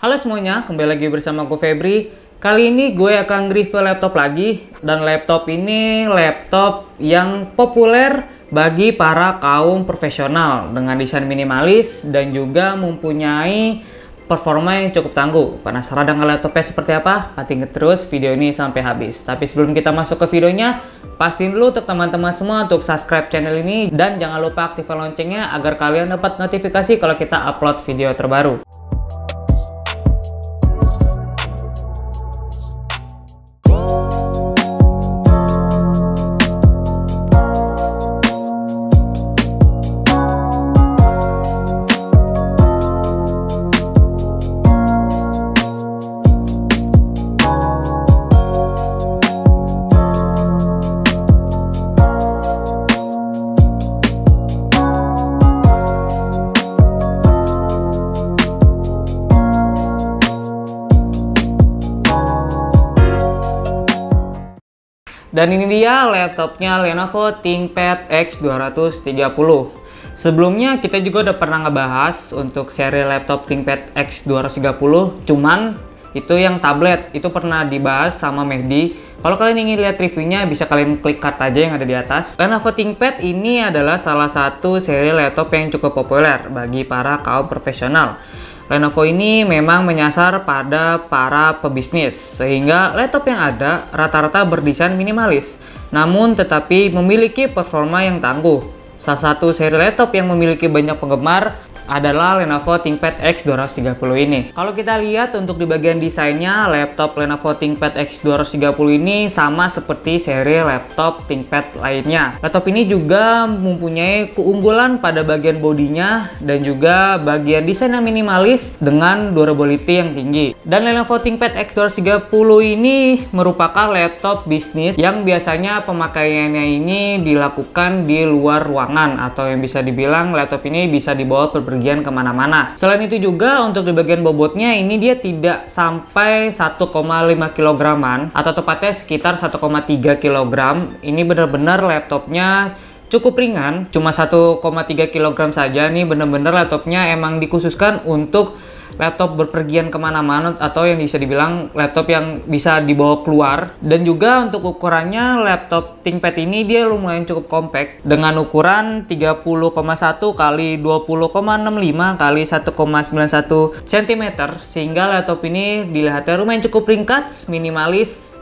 Halo semuanya, kembali lagi bersama gue Febri. Kali ini gue akan review laptop lagi. Dan laptop ini laptop yang populer bagi para kaum profesional dengan desain minimalis dan juga mempunyai performa yang cukup tangguh. Penasaran dengan laptopnya seperti apa? Pantengin terus video ini sampai habis. Tapi sebelum kita masuk ke videonya, pastiin dulu untuk teman-teman semua untuk subscribe channel ini dan jangan lupa aktifkan loncengnya agar kalian dapat notifikasi kalau kita upload video terbaru. Dan ini dia laptopnya Lenovo ThinkPad X230. Sebelumnya kita juga udah pernah ngebahas untuk seri laptop ThinkPad X230, cuman itu yang tablet, itu pernah dibahas sama Mehdi. Kalau kalian ingin lihat reviewnya bisa kalian klik card aja yang ada di atas. Lenovo ThinkPad ini adalah salah satu seri laptop yang cukup populer bagi para kaum profesional. Lenovo ini memang menyasar pada para pebisnis, sehingga laptop yang ada rata-rata berdesain minimalis, namun tetapi memiliki performa yang tangguh. Salah satu seri laptop yang memiliki banyak penggemar adalah Lenovo ThinkPad X230 ini. Kalau kita lihat untuk di bagian desainnya, laptop Lenovo ThinkPad X230 ini sama seperti seri laptop ThinkPad lainnya. Laptop ini juga mempunyai keunggulan pada bagian bodinya dan juga bagian desain yang minimalis dengan durability yang tinggi. Dan Lenovo ThinkPad X230 ini merupakan laptop bisnis yang biasanya pemakaiannya ini dilakukan di luar ruangan, atau yang bisa dibilang laptop ini bisa dibawa pergian kemana-mana. Selain itu juga untuk di bagian bobotnya ini dia tidak sampai 1,5 kg atau tepatnya sekitar 1,3 kg. Ini benar-benar laptopnya cukup ringan, cuma 1,3 kg saja. Nih benar-benar laptopnya emang dikhususkan untuk laptop berpergian kemana-mana, atau yang bisa dibilang laptop yang bisa dibawa keluar. Dan juga untuk ukurannya laptop ThinkPad ini dia lumayan cukup compact dengan ukuran 30,1 x 20,65 x 1,91 cm, sehingga laptop ini dilihatnya lumayan cukup ringkas, minimalis,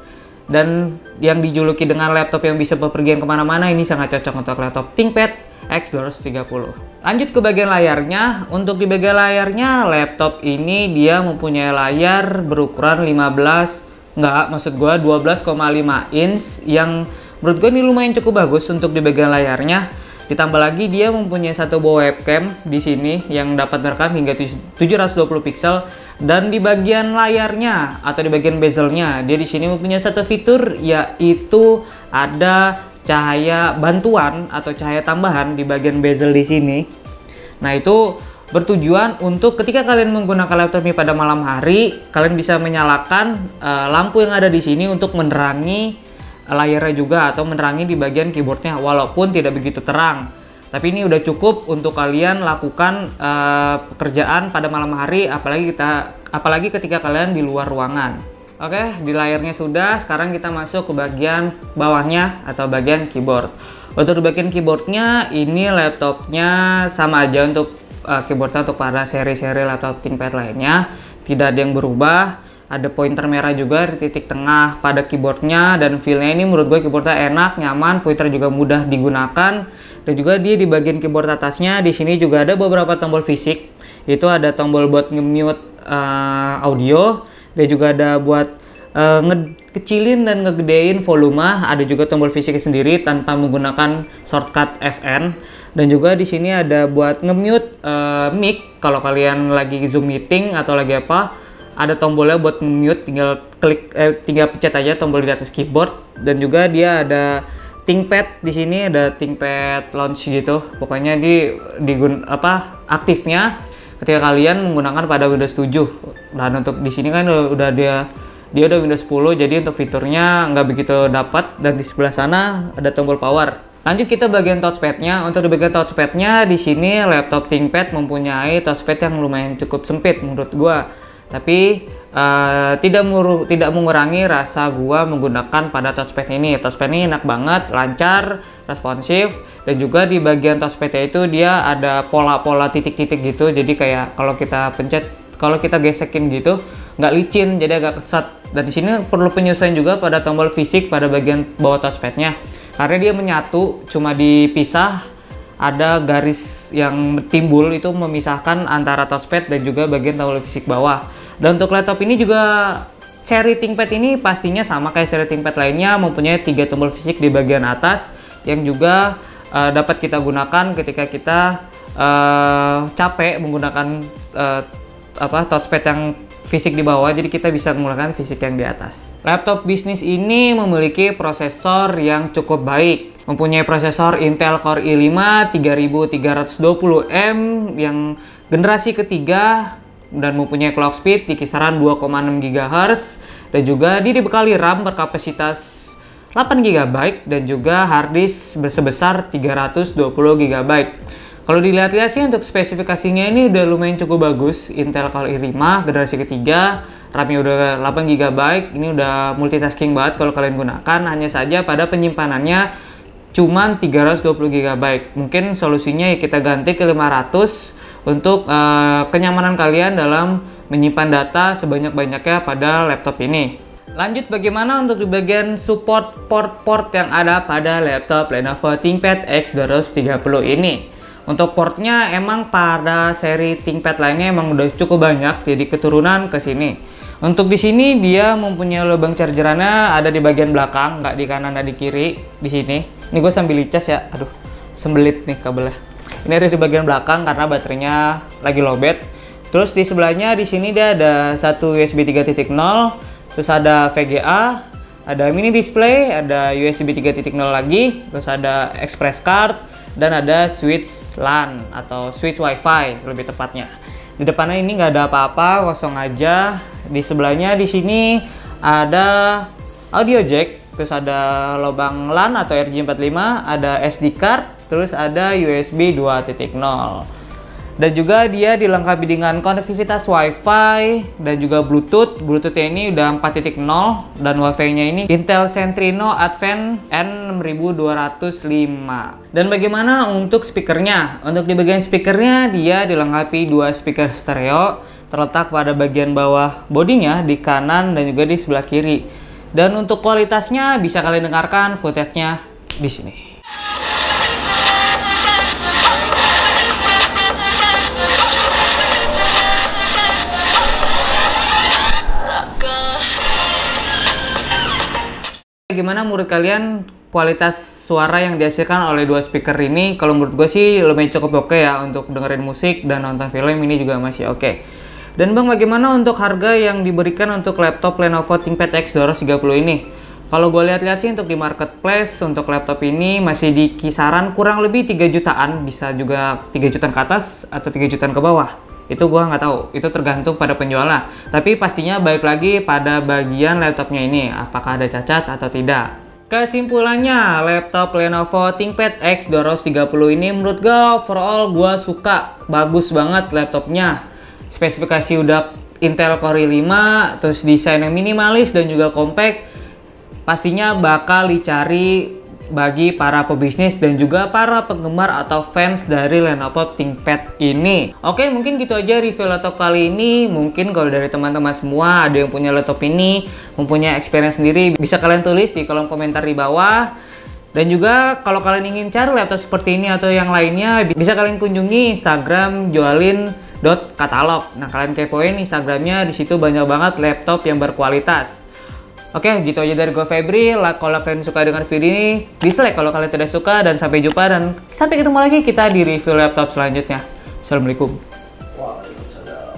dan yang dijuluki dengan laptop yang bisa bepergian kemana-mana ini sangat cocok untuk laptop ThinkPad X230. Lanjut ke bagian layarnya. Untuk di bagian layarnya, laptop ini dia mempunyai layar berukuran 12,5 inch yang menurut gue ini lumayan cukup bagus untuk di bagian layarnya. Ditambah lagi dia mempunyai satu buah webcam di sini yang dapat merekam hingga 720 pixel, dan di bagian layarnya atau di bagian bezelnya dia di sini mempunyai satu fitur, yaitu ada cahaya bantuan atau cahaya tambahan di bagian bezel di sini. Nah, itu bertujuan untuk ketika kalian menggunakan laptop ini pada malam hari, kalian bisa menyalakan lampu yang ada di sini untuk menerangi layarnya juga, atau menerangi di bagian keyboardnya walaupun tidak begitu terang. Tapi ini udah cukup untuk kalian lakukan pekerjaan pada malam hari, apalagi ketika kalian di luar ruangan. Oke, di layarnya sudah. Sekarang kita masuk ke bagian bawahnya atau bagian keyboard. Untuk di bagian keyboardnya, ini laptopnya sama aja untuk keyboardnya untuk para seri-seri laptop ThinkPad lainnya. Tidak ada yang berubah. Ada pointer merah juga di titik tengah pada keyboardnya, dan feel-nya ini menurut gue keyboardnya enak, nyaman, pointer juga mudah digunakan. Dan juga dia di bagian keyboard atasnya, di sini juga ada beberapa tombol fisik. Itu ada tombol buat nge-mute audio, dan juga ada buat ngekecilin dan ngegedein volume. Ada juga tombol fisiknya sendiri tanpa menggunakan shortcut Fn. Dan juga di sini ada buat nge-mute mic kalau kalian lagi Zoom meeting atau lagi apa. Ada tombolnya buat nge-mute, tinggal pencet aja tombol di atas keyboard. Dan juga dia ada ThinkPad di sini, ada ThinkPad launch gitu. Pokoknya aktifnya ketika kalian menggunakan pada Windows 7. Dan untuk di sini kan udah dia udah Windows 10, jadi untuk fiturnya nggak begitu dapat. Dan di sebelah sana ada tombol power. Lanjut kita bagian touchpadnya. Untuk di bagian touchpadnya di sini laptop ThinkPad mempunyai touchpad yang lumayan cukup sempit menurut gua. Tapi tidak mengurangi rasa gua menggunakan pada touchpad ini. Touchpad ini enak banget, lancar, responsif, dan juga di bagian touchpad itu dia ada pola-pola titik-titik gitu. Jadi kayak kalau kita pencet, kalau kita gesekin gitu, nggak licin, jadi agak kesat. Dan di sini perlu penyesuaian juga pada tombol fisik pada bagian bawah touchpadnya, karena dia menyatu, cuma dipisah. Ada garis yang timbul itu memisahkan antara touchpad dan juga bagian tombol fisik bawah. Dan untuk laptop ini juga seri ThinkPad ini pastinya sama kayak seri ThinkPad lainnya, mempunyai 3 tombol fisik di bagian atas yang juga dapat kita gunakan ketika kita capek menggunakan touchpad yang fisik di bawah, jadi kita bisa menggunakan fisik yang di atas. Laptop bisnis ini memiliki prosesor yang cukup baik, mempunyai prosesor Intel Core i5 3320M yang generasi ketiga dan mempunyai clock speed di kisaran 2,6 GHz, dan juga dibekali RAM berkapasitas 8 GB dan juga hard disk sebesar 320 GB. Kalau dilihat-lihat sih untuk spesifikasinya ini udah lumayan cukup bagus. Intel Core i5 generasi ketiga, RAM-nya udah 8 GB, ini udah multitasking banget kalau kalian gunakan. Hanya saja pada penyimpanannya cuman 320 GB. Mungkin solusinya ya kita ganti ke 500 untuk kenyamanan kalian dalam menyimpan data sebanyak-banyaknya pada laptop ini. Lanjut, bagaimana untuk di bagian support port-port yang ada pada laptop Lenovo ThinkPad X230 ini. Untuk portnya emang pada seri ThinkPad lainnya emang udah cukup banyak, jadi keturunan ke sini. Untuk di sini dia mempunyai lubang chargerannya ada di bagian belakang, nggak di kanan, nggak di kiri. Di sini. Ini gue sambil licas ya, aduh, sembelit nih kabelnya. Ini ada di bagian belakang karena baterainya lagi lowbat. Terus di sebelahnya di sini dia ada satu USB 3.0, terus ada VGA, ada mini display, ada USB 3.0 lagi, terus ada express card, dan ada switch LAN atau switch WiFi lebih tepatnya. Di depannya ini nggak ada apa-apa, kosong aja. Di sebelahnya di sini ada audio jack, terus ada lubang LAN atau RJ45, ada SD card, terus ada USB 2.0. Dan juga dia dilengkapi dengan konektivitas WiFi dan juga Bluetooth. Bluetooth-nya ini udah 4.0 dan WiFi-nya ini Intel Centrino Advent N6205. Dan bagaimana untuk speakernya? Untuk di bagian speakernya dia dilengkapi 2 speaker stereo terletak pada bagian bawah bodinya di kanan dan juga di sebelah kiri. Dan untuk kualitasnya bisa kalian dengarkan footage-nya di sini. Gimana menurut kalian kualitas suara yang dihasilkan oleh 2 speaker ini? Kalau menurut gue sih lumayan cukup oke ya untuk dengerin musik dan nonton film, ini juga masih oke. Dan bang, bagaimana untuk harga yang diberikan untuk laptop Lenovo ThinkPad X230 ini? Kalau gue lihat-lihat sih untuk di marketplace untuk laptop ini masih di kisaran kurang lebih 3 jutaan, bisa juga 3 jutaan ke atas atau 3 jutaan ke bawah. Itu gua nggak tahu, itu tergantung pada penjualnya. Tapi pastinya balik lagi pada bagian laptopnya ini, apakah ada cacat atau tidak. Kesimpulannya, laptop Lenovo ThinkPad X230 ini menurut gua overall gua suka, bagus banget laptopnya. Spesifikasi udah Intel Core i5, terus desain yang minimalis dan juga compact. Pastinya bakal dicari bagi para pebisnis dan juga para penggemar atau fans dari Lenovo ThinkPad ini. Oke, mungkin gitu aja review laptop kali ini. Mungkin kalau dari teman-teman semua ada yang punya laptop ini, mempunyai experience sendiri, bisa kalian tulis di kolom komentar di bawah. Dan juga kalau kalian ingin cari laptop seperti ini atau yang lainnya, bisa kalian kunjungi Instagram joalin.catalog. Nah, kalian kepoin Instagramnya, di situ banyak banget laptop yang berkualitas. Oke, gitu aja dari gue Febri. Kalau kalian suka dengan video ini, dislike kalau kalian tidak suka, dan sampai jumpa dan sampai ketemu lagi kita di review laptop selanjutnya. Assalamualaikum. Waalaikumsalam.